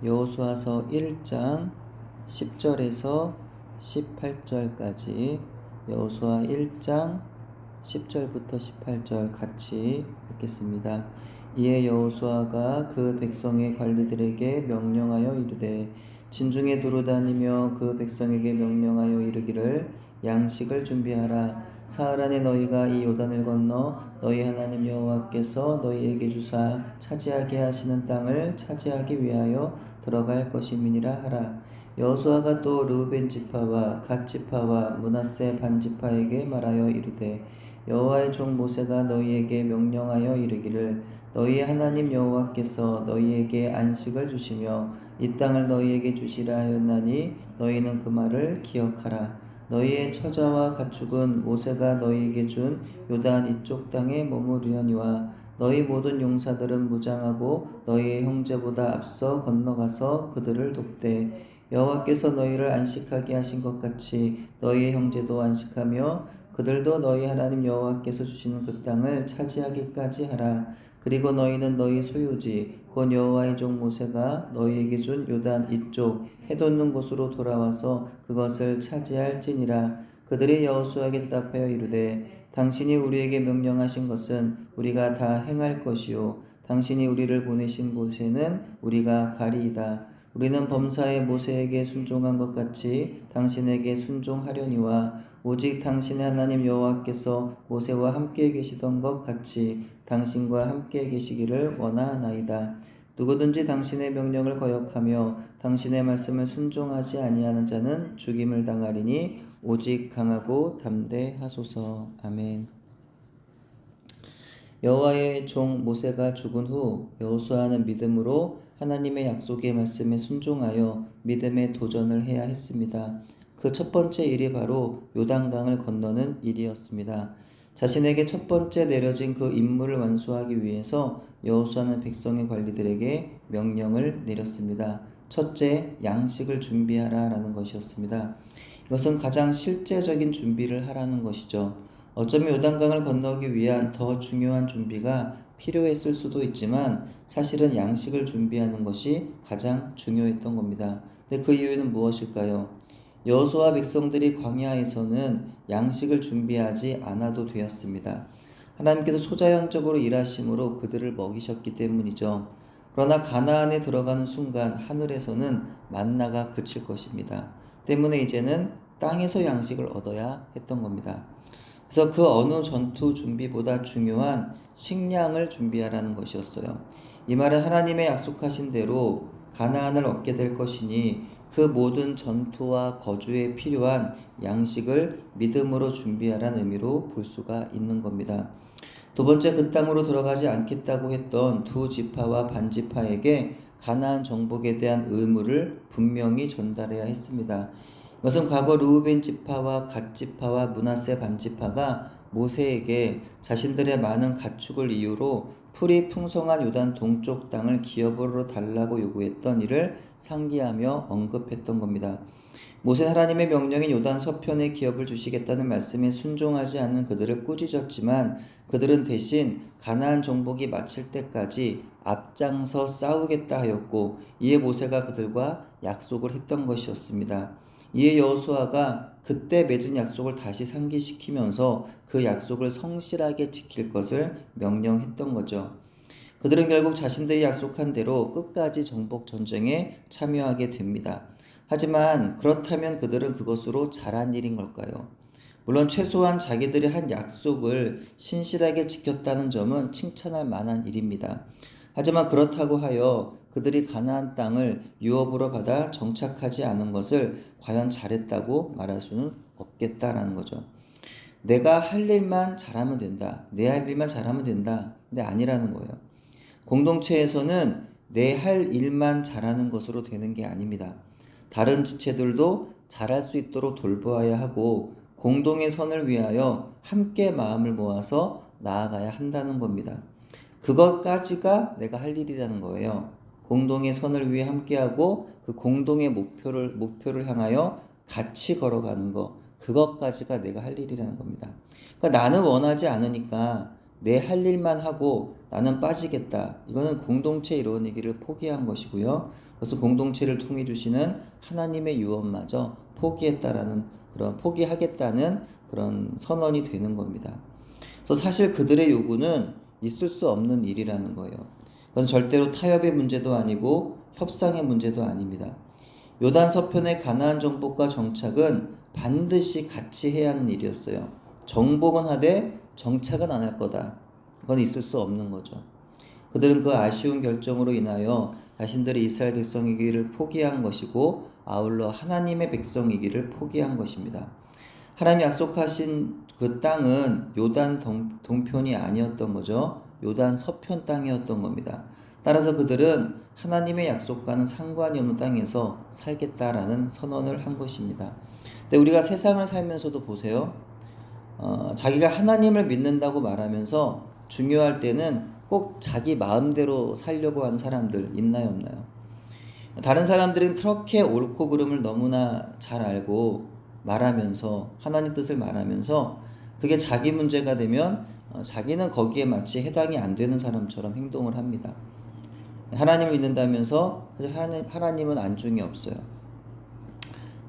여호수아서 1장 10절에서 18절까지 여호수아 1장 10절부터 18절 같이 읽겠습니다. 이에 여호수아가 그 백성의 관리들에게 명령하여 이르되 진중에 두루 다니며 그 백성에게 명령하여 이르기를 양식을 준비하라. 사흘 안에 너희가 이 요단을 건너 너희 하나님 여호와께서 너희에게 주사 차지하게 하시는 땅을 차지하기 위하여 들어갈 것임이니라 하라. 여호수아가 또 르우벤 지파와 갓 지파와 므낫세 반 지파에게 말하여 이르되 여호와의 종 모세가 너희에게 명령하여 이르기를 너희 하나님 여호와께서 너희에게 안식을 주시며 이 땅을 너희에게 주시라 하였나니 너희는 그 말을 기억하라. 너희의 처자와 가축은 모세가 너희에게 준 요단 이쪽 땅에 머무르려니와 너희 모든 용사들은 무장하고 너희의 형제보다 앞서 건너가서 그들을 돕되 여호와께서 너희를 안식하게 하신 것 같이 너희의 형제도 안식하며 그들도 너희 하나님 여호와께서 주시는 그 땅을 차지하기까지 하라. 그리고 너희는 너희 소유지 곧 여호와의 종 모세가 너희에게 준 요단 이쪽 해 돋는 곳으로 돌아와서 그것을 차지할지니라. 그들이 여호수아에게 대답하여 이르되 당신이 우리에게 명령하신 것은 우리가 다 행할 것이요 당신이 우리를 보내신 곳에는 우리가 가리이다. 우리는 범사에 모세에게 순종한 것 같이 당신에게 순종하려니와 오직 당신의 하나님 여호와께서 모세와 함께 계시던 것 같이 당신과 함께 계시기를 원하나이다. 누구든지 당신의 명령을 거역하며 당신의 말씀을 순종하지 아니하는 자는 죽임을 당하리니 오직 강하고 담대하소서. 아멘. 여호와의 종 모세가 죽은 후 여호수아는 믿음으로 하나님의 약속의 말씀에 순종하여 믿음의 도전을 해야 했습니다. 그 첫 번째 일이 바로 요단강을 건너는 일이었습니다. 자신에게 첫 번째 내려진 그 임무를 완수하기 위해서 여호수아는 백성의 관리들에게 명령을 내렸습니다. 첫째, 양식을 준비하라 라는 것이었습니다. 이것은 가장 실제적인 준비를 하라는 것이죠. 어쩌면 요단강을 건너기 위한 더 중요한 준비가 필요했을 수도 있지만 사실은 양식을 준비하는 것이 가장 중요했던 겁니다. 근데 그 이유는 무엇일까요? 여호수아 백성들이 광야에서는 양식을 준비하지 않아도 되었습니다. 하나님께서 초자연적으로 일하심으로 그들을 먹이셨기 때문이죠. 그러나 가나안에 들어가는 순간 하늘에서는 만나가 그칠 것입니다. 때문에 이제는 땅에서 양식을 얻어야 했던 겁니다. 그래서 그 어느 전투 준비보다 중요한 식량을 준비하라는 것이었어요. 이 말은 하나님의 약속하신 대로 가나안을 얻게 될 것이니 그 모든 전투와 거주에 필요한 양식을 믿음으로 준비하라는 의미로 볼 수가 있는 겁니다. 두 번째, 그 땅으로 들어가지 않겠다고 했던 두 지파와 반 지파에게 가나안 정복에 대한 의무를 분명히 전달해야 했습니다. 이것은 과거 르우벤 지파와 갓 지파와 므낫세 반 지파가 모세에게 자신들의 많은 가축을 이유로 풀이 풍성한 요단 동쪽 땅을 기업으로 달라고 요구했던 일을 상기하며 언급했던 겁니다. 모세는 하나님의 명령인 요단 서편에 기업을 주시겠다는 말씀에 순종하지 않는 그들을 꾸짖었지만 그들은 대신 가나안 정복이 마칠 때까지 앞장서 싸우겠다 하였고 이에 모세가 그들과 약속을 했던 것이었습니다. 이에 여호수아가 그때 맺은 약속을 다시 상기시키면서 그 약속을 성실하게 지킬 것을 명령했던 거죠. 그들은 결국 자신들이 약속한 대로 끝까지 정복 전쟁에 참여하게 됩니다. 하지만 그렇다면 그들은 그것으로 잘한 일인 걸까요? 물론 최소한 자기들이 한 약속을 신실하게 지켰다는 점은 칭찬할 만한 일입니다. 하지만 그렇다고 하여 그들이 가나안 땅을 유업으로 받아 정착하지 않은 것을 과연 잘했다고 말할 수는 없겠다라는 거죠. 내가 할 일만 잘하면 된다. 내 할 일만 잘하면 된다. 근데 아니라는 거예요. 공동체에서는 내 할 일만 잘하는 것으로 되는 게 아닙니다. 다른 지체들도 잘할 수 있도록 돌보아야 하고 공동의 선을 위하여 함께 마음을 모아서 나아가야 한다는 겁니다. 그것까지가 내가 할 일이라는 거예요. 공동의 선을 위해 함께하고 그 공동의 목표를 향하여 같이 걸어가는 거, 그것까지가 내가 할 일이라는 겁니다. 그러니까 나는 원하지 않으니까 내 할 일만 하고 나는 빠지겠다. 이거는 공동체 이루어내기를 포기한 것이고요. 그래서 공동체를 통해 주시는 하나님의 유언마저 포기했다라는 그런 포기하겠다는 그런 선언이 되는 겁니다. 그래서 사실 그들의 요구는 있을 수 없는 일이라는 거예요. 그것은 절대로 타협의 문제도 아니고 협상의 문제도 아닙니다. 요단 서편의 가나안 정복과 정착은 반드시 같이 해야 하는 일이었어요. 정복은 하되 정착은 안 할 거다. 그건 있을 수 없는 거죠. 그들은 그 아쉬운 결정으로 인하여 자신들이 이스라엘 백성이기를 포기한 것이고 아울러 하나님의 백성이기를 포기한 것입니다. 하나님이 약속하신 그 땅은 요단 동편이 아니었던 거죠. 요단 서편 땅이었던 겁니다. 따라서 그들은 하나님의 약속과는 상관이 없는 땅에서 살겠다라는 선언을 한 것입니다. 근데 우리가 세상을 살면서도 보세요. 자기가 하나님을 믿는다고 말하면서 중요할 때는 꼭 자기 마음대로 살려고 하는 사람들 있나요, 없나요? 다른 사람들은 그렇게 옳고 그름을 너무나 잘 알고 말하면서 하나님 뜻을 말하면서 그게 자기 문제가 되면 자기는 거기에 마치 해당이 안 되는 사람처럼 행동을 합니다. 하나님을 믿는다면서 사실 하나님은 안중에 없어요.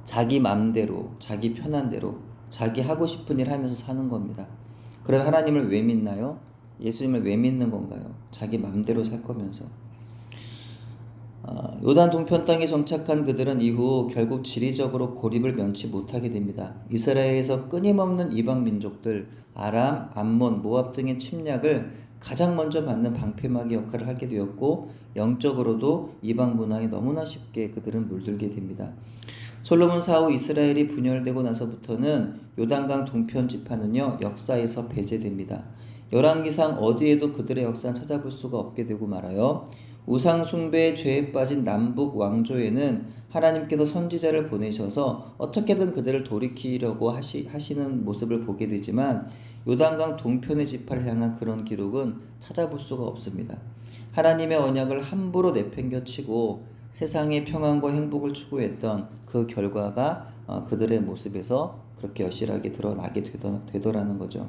자기 맘대로, 자기 편한 대로, 자기 하고 싶은 일 하면서 사는 겁니다. 그럼 하나님을 왜 믿나요? 예수님을 왜 믿는 건가요? 자기 맘대로 살 거면서. 요단 동편 땅에 정착한 그들은 이후 결국 지리적으로 고립을 면치 못하게 됩니다. 이스라엘에서 끊임없는 이방 민족들, 아람, 암몬, 모압 등의 침략을 가장 먼저 받는 방패막이 역할을 하게 되었고 영적으로도 이방 문화에 너무나 쉽게 그들은 물들게 됩니다. 솔로몬 사후 이스라엘이 분열되고 나서부터는 요단강 동편 지파는요 역사에서 배제됩니다. 열왕기상 어디에도 그들의 역사는 찾아볼 수가 없게 되고 말아요. 우상 숭배의 죄에 빠진 남북 왕조에는 하나님께서 선지자를 보내셔서 어떻게든 그들을 돌이키려고 하시는 모습을 보게 되지만 요단강 동편의 지파를 향한 그런 기록은 찾아볼 수가 없습니다. 하나님의 언약을 함부로 내팽겨치고 세상의 평안과 행복을 추구했던 그 결과가 그들의 모습에서 그렇게 여실하게 드러나게 되더라는 거죠.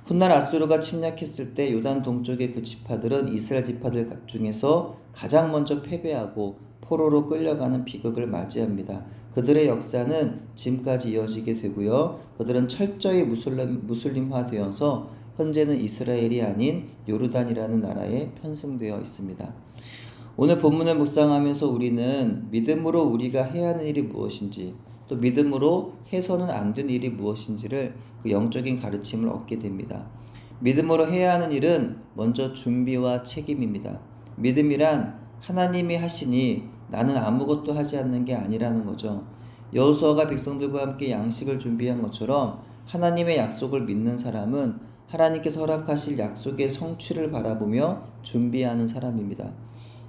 훗날 아수르가 침략했을 때 요단 동쪽의 그 지파들은 이스라엘 지파들 중에서 가장 먼저 패배하고 포로로 끌려가는 비극을 맞이합니다. 그들의 역사는 지금까지 이어지게 되고요. 그들은 철저히 무슬림화되어서 현재는 이스라엘이 아닌 요르단이라는 나라에 편승되어 있습니다. 오늘 본문을 묵상하면서 우리는 믿음으로 우리가 해야 하는 일이 무엇인지 또 믿음으로 해서는 안 되는 일이 무엇인지를 그 영적인 가르침을 얻게 됩니다. 믿음으로 해야 하는 일은 먼저 준비와 책임입니다. 믿음이란 하나님이 하시니 나는 아무것도 하지 않는 게 아니라는 거죠. 여호수아가 백성들과 함께 양식을 준비한 것처럼 하나님의 약속을 믿는 사람은 하나님께서 허락하실 약속의 성취를 바라보며 준비하는 사람입니다.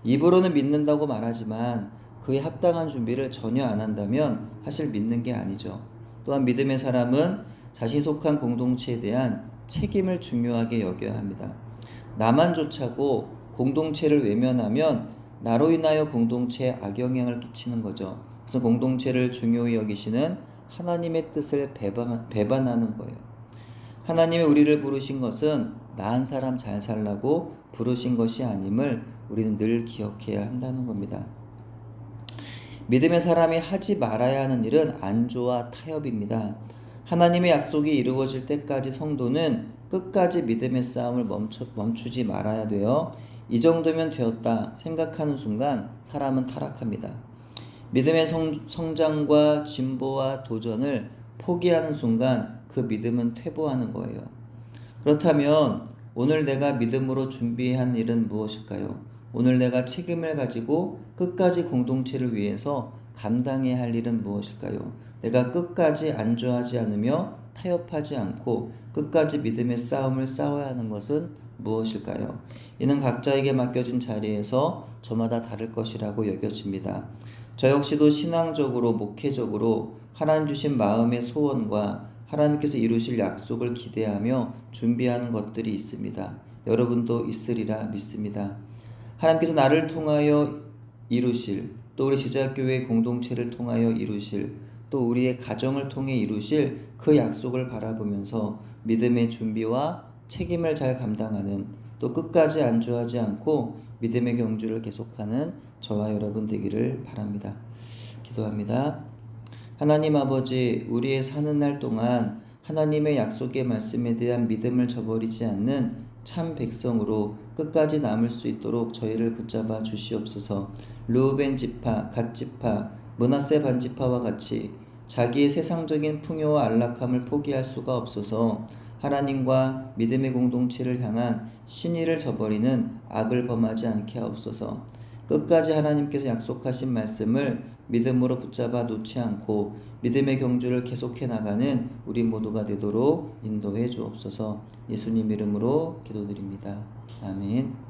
입으로는 믿는다고 말하지만 그에 합당한 준비를 전혀 안 한다면 사실 믿는 게 아니죠. 또한 믿음의 사람은 자신이 속한 공동체에 대한 책임을 중요하게 여겨야 합니다. 나만 좋자고 공동체를 외면하면 나로 인하여 공동체에 악영향을 끼치는 거죠. 그래서 공동체를 중요히 여기시는 하나님의 뜻을 배반하는 거예요. 하나님이 우리를 부르신 것은 나은 사람 잘 살라고 부르신 것이 아님을 우리는 늘 기억해야 한다는 겁니다. 믿음의 사람이 하지 말아야 하는 일은 안주와 타협입니다. 하나님의 약속이 이루어질 때까지 성도는 끝까지 믿음의 싸움을 멈추지 말아야 돼요. 이 정도면 되었다 생각하는 순간 사람은 타락합니다. 믿음의 성장과 진보와 도전을 포기하는 순간 그 믿음은 퇴보하는 거예요. 그렇다면 오늘 내가 믿음으로 준비한 일은 무엇일까요? 오늘 내가 책임을 가지고 끝까지 공동체를 위해서 감당해야 할 일은 무엇일까요? 내가 끝까지 안주하지 않으며 타협하지 않고 끝까지 믿음의 싸움을 싸워야 하는 것은 무엇일까요? 이는 각자에게 맡겨진 자리에서 저마다 다를 것이라고 여겨집니다. 저 역시도 신앙적으로 목회적으로 하나님 주신 마음의 소원과 하나님께서 이루실 약속을 기대하며 준비하는 것들이 있습니다. 여러분도 있으리라 믿습니다. 하나님께서 나를 통하여 이루실 또 우리 제자교회 공동체를 통하여 이루실 또 우리의 가정을 통해 이루실 그 약속을 바라보면서 믿음의 준비와 책임을 잘 감당하는 또 끝까지 안주하지 않고 믿음의 경주를 계속하는 저와 여러분 되기를 바랍니다. 기도합니다. 하나님 아버지, 우리의 사는 날 동안 하나님의 약속의 말씀에 대한 믿음을 저버리지 않는 참 백성으로 끝까지 남을 수 있도록 저희를 붙잡아 주시옵소서. 르우벤 지파, 갓 지파, 므낫세 반 지파와 같이 자기의 세상적인 풍요와 안락함을 포기할 수가 없어서 하나님과 믿음의 공동체를 향한 신의를 저버리는 악을 범하지 않게 하옵소서. 끝까지 하나님께서 약속하신 말씀을 믿음으로 붙잡아 놓지 않고 믿음의 경주를 계속해 나가는 우리 모두가 되도록 인도해 주옵소서. 예수님 이름으로 기도드립니다. 아멘.